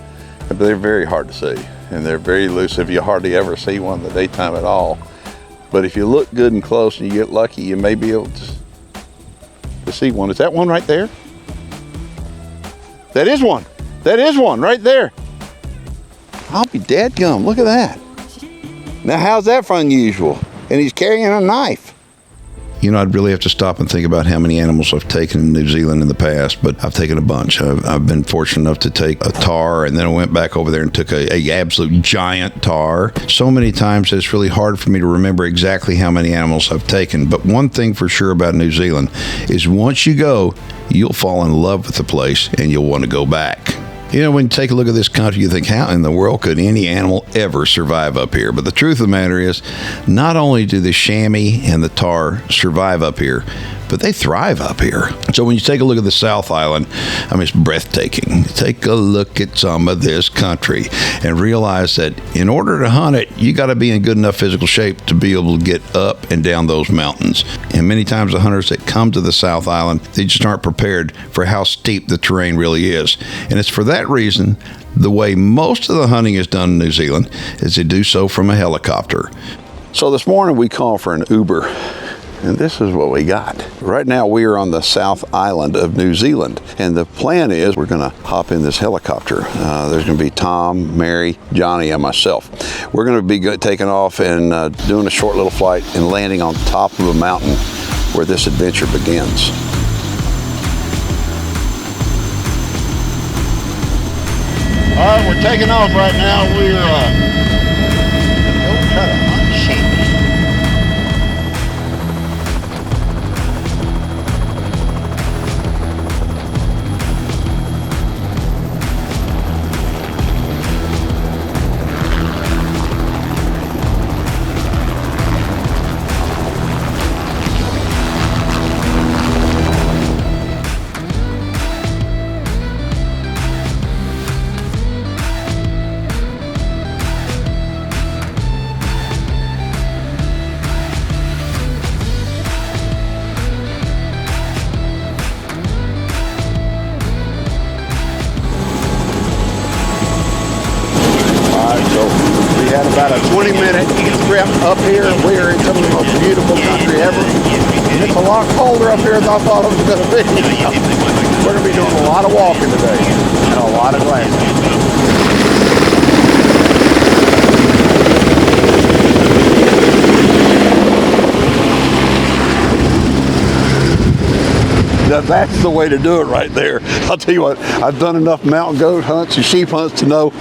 A: But they're very hard to see, and they're very elusive. You hardly ever see one in the daytime at all. But if you look good and close and you get lucky, you may be able to see one. Is that one right there? That is one. That is one right there. I'll be dadgum. Look at that. Now, how's that for unusual? And he's carrying a knife. You know, I'd really have to stop and think about how many animals I've taken in New Zealand in the past, but I've taken a bunch. I've been fortunate enough to take a Tahr, and then I went back over there and took a absolute giant Tahr. So many times that it's really hard for me to remember exactly how many animals I've taken. But one thing for sure about New Zealand is once you go, you'll fall in love with the place and you'll want to go back. You know, when you take a look at this country, you think, how in the world could any animal ever survive up here? But the truth of the matter is, not only do the chamois and the Tahr survive up here, but they thrive up here. So when you take a look at the South Island, I mean, it's breathtaking. Take a look at some of this country and realize that in order to hunt it, you got to be in good enough physical shape to be able to get up and down those mountains. And many times the hunters that come to the South Island, they just aren't prepared for how steep the terrain really is. And it's for that reason, the way most of the hunting is done in New Zealand is they do so from a helicopter. So this morning we called for an Uber. And this is what we got. Right now we are on the South Island of New Zealand, and the plan is we're gonna hop in this helicopter. There's gonna be Tom, Mary, Johnny, and myself. We're gonna be taking off and doing a short little flight and landing on top of a mountain where this adventure begins. All right, we're taking off right now. We're gonna go try to hunt Shammy. About a 20-minute trip up here. We are in some of the most beautiful country ever. And it's a lot colder up here than I thought it was going to be. We're going to be doing a lot of walking today and a lot of glassing. Now that's the way to do it right there. I'll tell you what, I've done enough mountain goat hunts and sheep hunts to know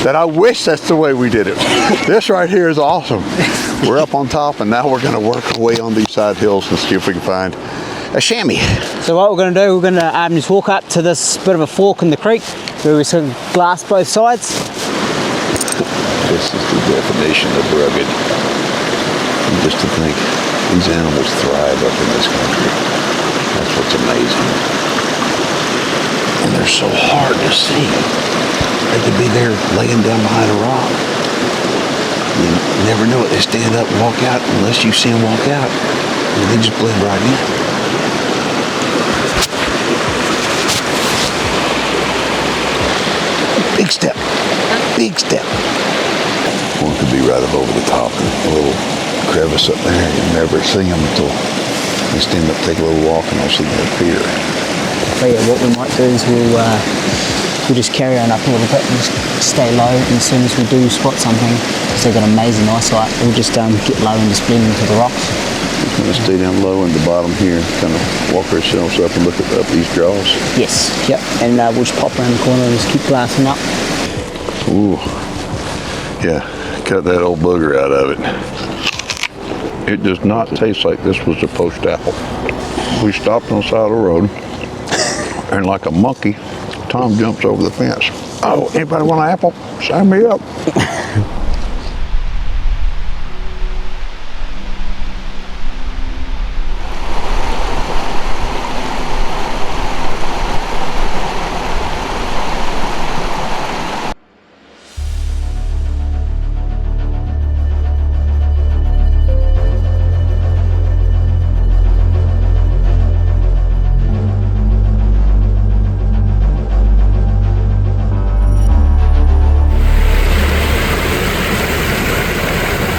A: that I wish that's the way we did it. This right here is awesome. We're up on top and now we're gonna work our way on these side hills and see if we can find a chamois.
F: So what we're going to do, we're going to just walk up to this bit of a fork in the creek where we sort of glass both sides.
A: This is the definition of rugged. And just to think, these animals thrive up in this country. That's what's amazing. And they're so hard to see. They could be there laying down behind a rock. You never know it. They stand up and walk out unless you see them walk out. And they just blend right in. Big step. Big step. One could be right up over the top. A little crevice up there. You'll never see them until they stand up, take a little walk, and they'll see them appear.
F: But yeah, what we might do is we'll just carry on up a little bit and just stay low, and as soon as we do spot something, because they've got amazing eyesight, we'll just get low and just blend into the rocks.
A: We're going to stay down low in the bottom here, kind of walk ourselves up and look at up these draws.
F: Yes, yep, and we'll just pop around the corner and just keep glassing up.
A: Ooh, yeah, cut that old booger out of it. It does not taste like this was a poached apple. We stopped on the side of the road, and like a monkey, Tom jumps over the fence. Oh, anybody want an apple? Sign me up.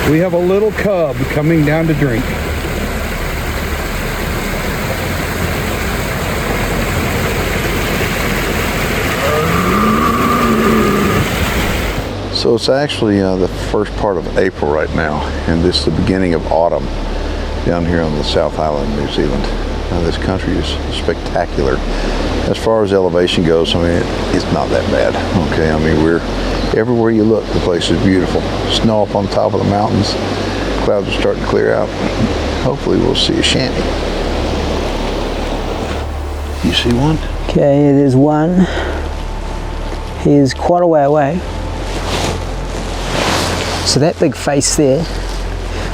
G: We have a little cub coming down to drink.
A: So it's actually the first part of April right now, and this is the beginning of autumn down here on the South Island of New Zealand. This country is spectacular. As far as elevation goes, I mean, it's not that bad. Okay, I mean, everywhere you look, the place is beautiful. Snow up on top of the mountains. Clouds are starting to clear out. Hopefully we'll see a chamois. You see one?
F: Okay, there's one. He's quite a way away. So that big face there.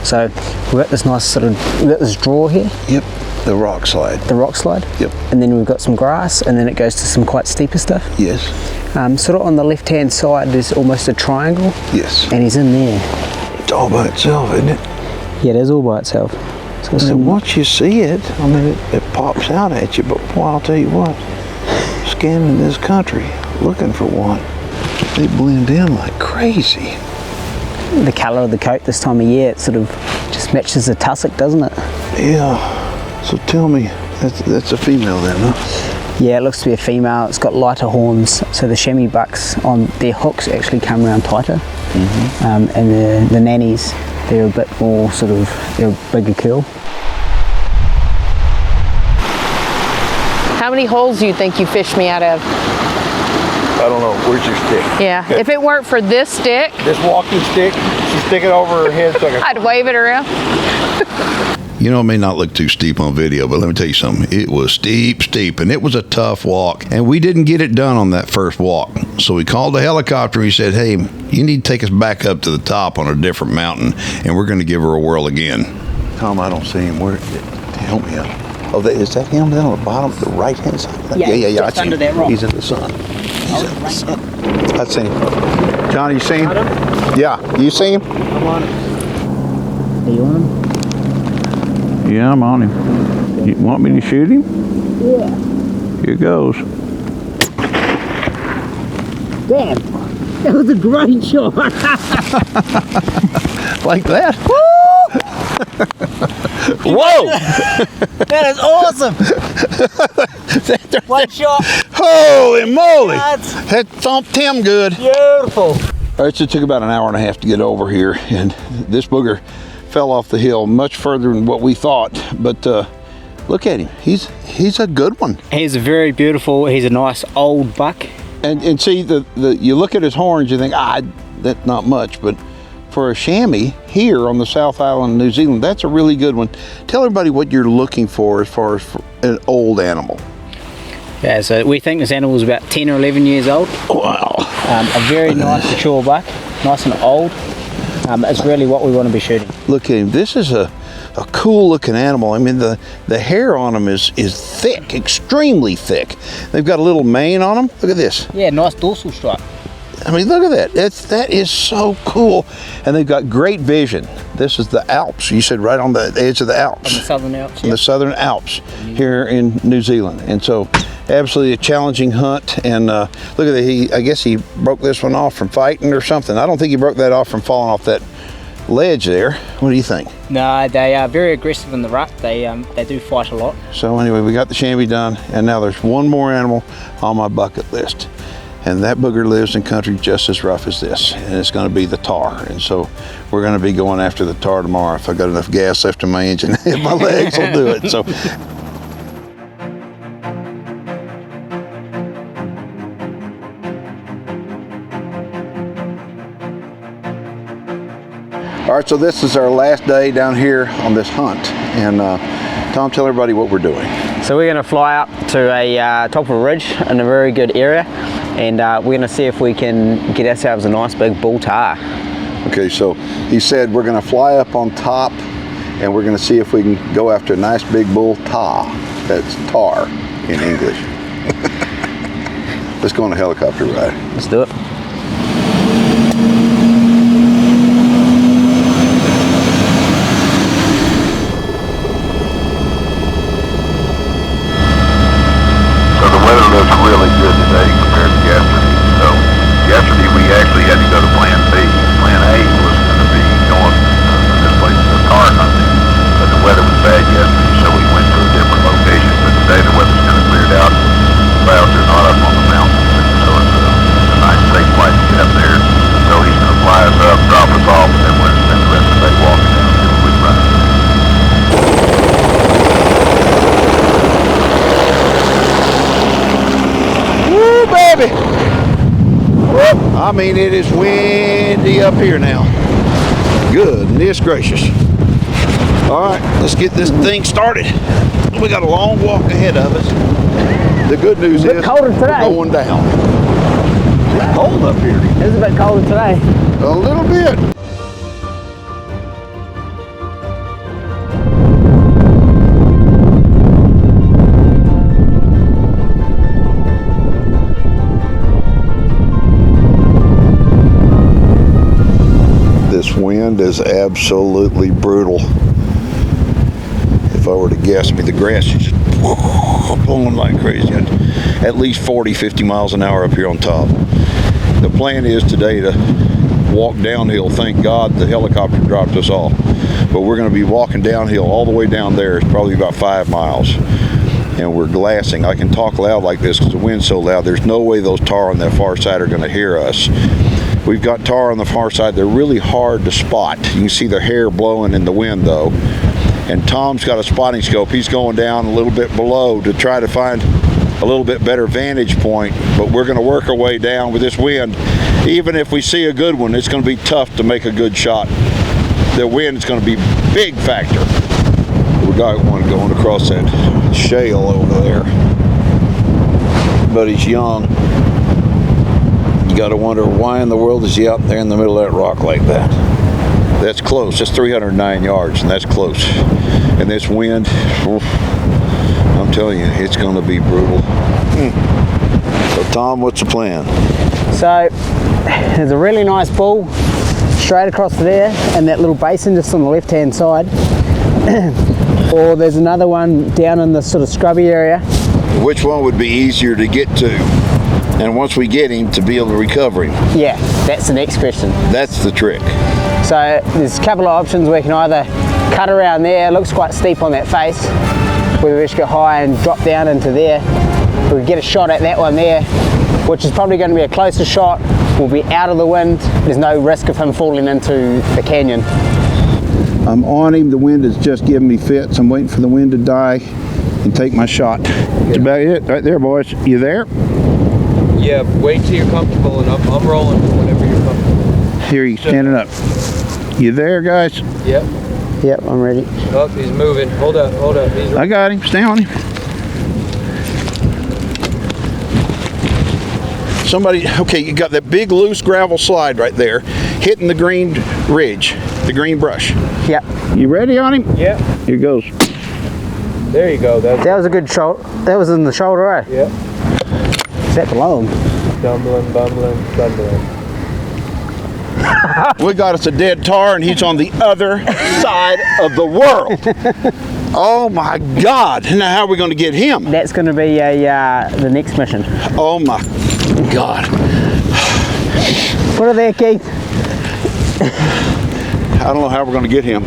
F: So we've got this nice we've got this draw here.
A: Yep, the rock slide.
F: The rock slide.
A: Yep.
F: And then we've got some grass, and then it goes to some quite steeper stuff.
A: Yes.
F: Sort of on the left-hand side, there's almost a triangle.
A: Yes.
F: And he's in there.
A: It's all by itself, isn't it?
F: Yeah, it is all by itself.
A: So once you see it, I mean, it pops out at you. But boy, I'll tell you what, scanning this country, looking for one, they blend in like crazy.
F: The colour of the coat this time of year, it sort of just matches the tussock, doesn't it?
A: Yeah. So tell me, that's a female then, huh?
F: Yeah, it looks to be a female. It's got lighter horns, so the chamois bucks on their hooks actually come around tighter. And the nannies, they're a bit more they're a bigger curl.
E: How many holes do you think you fished me out of?
G: I don't know. Where's your stick?
E: Yeah, if it weren't for this stick,
G: This walking stick, she's sticking over her head so I can...
E: I'd wave it around.
A: You know, it may not look too steep on video, but let me tell you something. It was steep, and it was a tough walk. And we didn't get it done on that first walk. So we called the helicopter. He said, hey, you need to take us back up to the top on a different mountain, and we're going to give her a whirl again. Tom, I don't see him. Where? Help me out. Oh, is that him down on the bottom, the right-hand side? Yeah.
F: Just under that rock.
A: He's in the sun. I see him. Johnny, you see him? Yeah, you see him?
F: I'm on it. Are you on him?
A: Yeah, I'm on him. You want me to shoot him?
F: Yeah.
A: Here goes.
F: Damn, that was a great shot.
A: Like that?
C: Whoa! That is awesome! One shot.
A: Holy moly!
C: That's
A: That thumped him good.
C: beautiful.
A: All right, so it took about an hour and a half to get over here, and this booger fell off the hill much further than what we thought. But look at him. He's a good one.
F: He's a very beautiful, he's a nice old buck.
A: And see, you look at his horns, you think, that's not much, but for a chamois here on the South Island of New Zealand, that's a really good one. Tell everybody what you're looking for as far as for an old animal.
F: Yeah, so we think this animal is about 10 or 11 years old.
A: Wow.
F: A very nice mature buck, nice and old. It's really what we want to be shooting.
A: Look at him. This is a cool looking animal. I mean, the hair on him is thick, extremely thick. They've got a little mane on them. Look at this.
F: Yeah, nice dorsal stripe.
A: I mean, look at that. That is so cool. And they've got great vision. This is the Alps. You said right on the edge of the Alps.
F: On the Southern Alps.
A: In the Southern Alps here in New Zealand. And so absolutely a challenging hunt. And look at that. I guess he broke this one off from fighting or something. I don't think he broke that off from falling off that ledge there. What do you think?
F: No, they are very aggressive in the rut. They do fight a lot.
A: So anyway, we got the chamois done, and now there's one more animal on my bucket list. And that booger lives in country just as rough as this, and it's going to be the Tahr. And so we're going to be going after the Tahr tomorrow if I got enough gas left in my engine. My legs will do it. So. All right, so this is our last day down here on this hunt. And Tom, tell everybody what we're doing.
F: So we're going to fly up to a top of a ridge in a very good area, and we're going to see if we can get ourselves a nice big bull tahr.
A: Okay, so he said we're going to fly up on top, and we're going to see if we can go after a nice big bull tahr. That's tar in English. Let's go on a helicopter ride.
F: Let's do it.
H: Really good today compared to yesterday. So yesterday we actually had to go to plan B. Plan A was going to be going to this place to Tahr hunting, but the weather was bad yesterday, so we went to a different location. But today the weather's kind of cleared out. Clouds are not up on the mountains, so it's a nice safe flight to get up there. So he's going to fly us up, drop us off, and then we're going to spend the rest of the day walking down until we run.
A: Baby. I mean, it is windy up here now. Goodness gracious. All right, let's get this thing started. We got a long walk ahead of us. The good news is
F: colder today.
A: we're going down. It's cold up here.
F: It's a bit colder today.
A: A little bit. This wind is absolutely brutal. If I were to guess, the grass is just blowing like crazy. At least 40, 50 miles an hour up here on top. The plan is today to walk downhill. Thank God the helicopter dropped us off. But we're going to be walking downhill all the way down there. It's probably about 5 miles. And we're glassing. I can talk loud like this because the wind's so loud. There's no way those tahr on that far side are going to hear us. We've got tahr on the far side. They're really hard to spot. You can see their hair blowing in the wind though. And Tom's got a spotting scope. He's going down a little bit below to try to find a little bit better vantage point. But we're going to work our way down with this wind. Even if we see a good one, it's going to be tough to make a good shot. The wind is going to be a big factor. We got one going across that shale over there. But he's young. You got to wonder why in the world is he out there in the middle of that rock like that. That's close. That's 309 yards, and that's close. And this wind, oof, I'm telling you, it's going to be brutal. So, Tom, what's the plan?
F: So, there's a really nice bull straight across there, and that little basin just on the left-hand side. Or there's another one down in the sort of scrubby area.
A: Which one would be easier to get to? And once we get him, to be able to recover him?
F: Yeah, that's the next question.
A: That's the trick.
F: So there's a couple of options. We can either cut around there, it looks quite steep on that face, where we just go high and drop down into there. We can get a shot at that one there, which is probably going to be a closer shot. We'll be out of the wind. There's no risk of him falling into the canyon.
A: I'm on him. The wind is just giving me fits. I'm waiting for the wind to die and take my shot. That's about it right there, boys. You there?
I: Yeah, wait till you're comfortable, and I'm rolling whenever you're comfortable.
A: Here, he's standing up. You there, guys?
I: Yep.
F: Yep, I'm ready.
I: Oh, he's moving. Hold up, hold up. He's
A: I got him. Stay on him. Somebody, okay, you got that big loose gravel slide right there, hitting the green ridge, the green brush.
F: Yep.
A: You ready on him?
I: Yep.
A: Here goes.
I: There you go.
F: That was a good shot. That was in the shoulder, eh?
I: Yep.
F: Is that below him?
I: Stumbling, bumbling, stumbling.
A: We got us a dead tahr, and he's on the other side of the world. Oh my God! Now how are we going to get him?
F: That's going to be the next mission.
A: Oh my God!
F: Put it there, Keith.
A: I don't know how we're going to get him.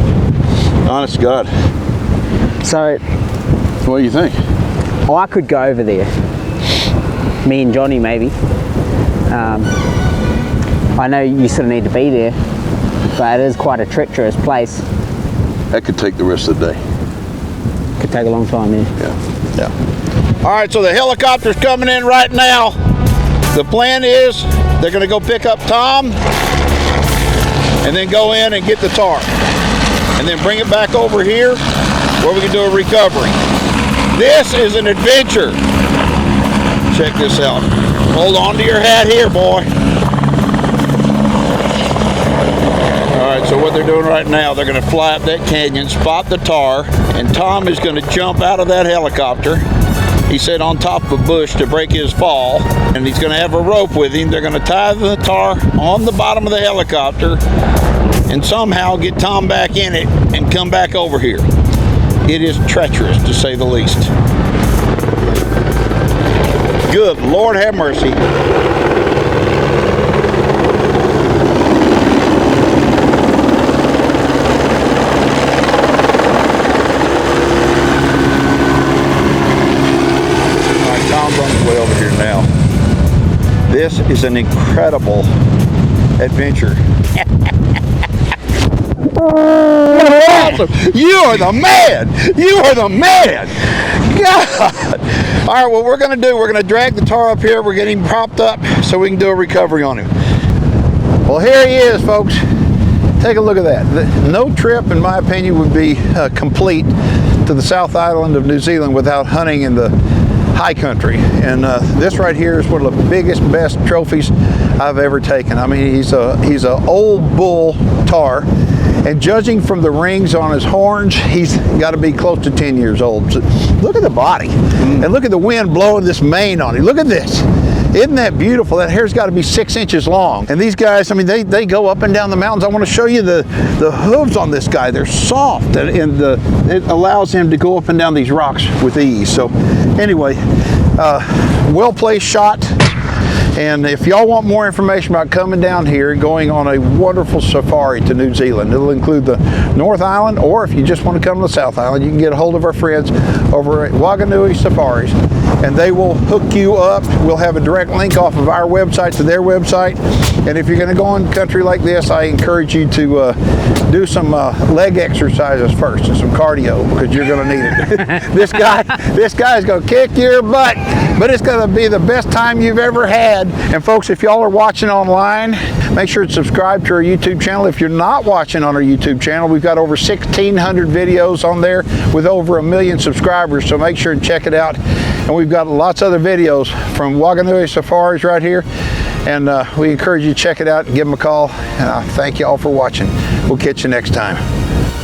A: Honest to God.
F: So,
A: What do you think?
F: I could go over there. Me and Johnny, maybe. I know you sort of need to be there, but it is quite a treacherous place.
A: That could take the rest of the day.
F: Could take a long time, yeah.
A: Yeah. All right, so the helicopter's coming in right now. The plan is they're going to go pick up Tom and then go in and get the tahr and then bring it back over here where we can do a recovery. This is an adventure. Check this out. Hold on to your hat here, boy. All right, so what they're doing right now, they're going to fly up that canyon, spot the tahr, and Tom is going to jump out of that helicopter. He said on top of a bush to break his fall, and he's going to have a rope with him. They're going to tie the tahr on the bottom of the helicopter and somehow get Tom back in it and come back over here. It is treacherous, to say the least. Good Lord have mercy. Way over here now. This is an incredible adventure. Awesome. You are the man. You are the man. God. All right, what we're going to do, we're going to drag the tahr up here. We're getting him propped up so we can do a recovery on him. Well, here he is, folks. Take a look at that. No trip, in my opinion, would be complete to the South Island of New Zealand without hunting in the high country, and this right here is one of the biggest, best trophies I've ever taken. I mean, he's a old bull tahr, and judging from the rings on his horns, he's got to be close to 10 years old. So look at the body, and look at the wind blowing this mane on him. Look at this. Isn't that beautiful? That hair's got to be 6 inches long. And these guys, I mean, they go up and down the mountains. I want to show you the hooves on this guy. They're soft, and it allows him to go up and down these rocks with ease. So anyway, well-placed shot. And if y'all want more information about coming down here and going on a wonderful safari to New Zealand, it'll include the North Island, or if you just want to come to the South Island, you can get a hold of our friends over at Waganui Safaris, and they will hook you up. We'll have a direct link off of our website to their website. And if you're going to go in country like this, I encourage you to do some leg exercises first and some cardio, because you're going to need it. This guy is going to kick your butt, but it's going to be the best time you've ever had. And folks, if y'all are watching online, make sure to subscribe to our YouTube channel. If you're not watching on our YouTube channel, we've got over 1,600 videos on there with over 1 million subscribers, so make sure and check it out. And we've got lots of other videos from Waganui Safaris right here, and we encourage you to check it out and give them a call. And I thank you all for watching. We'll catch you next time.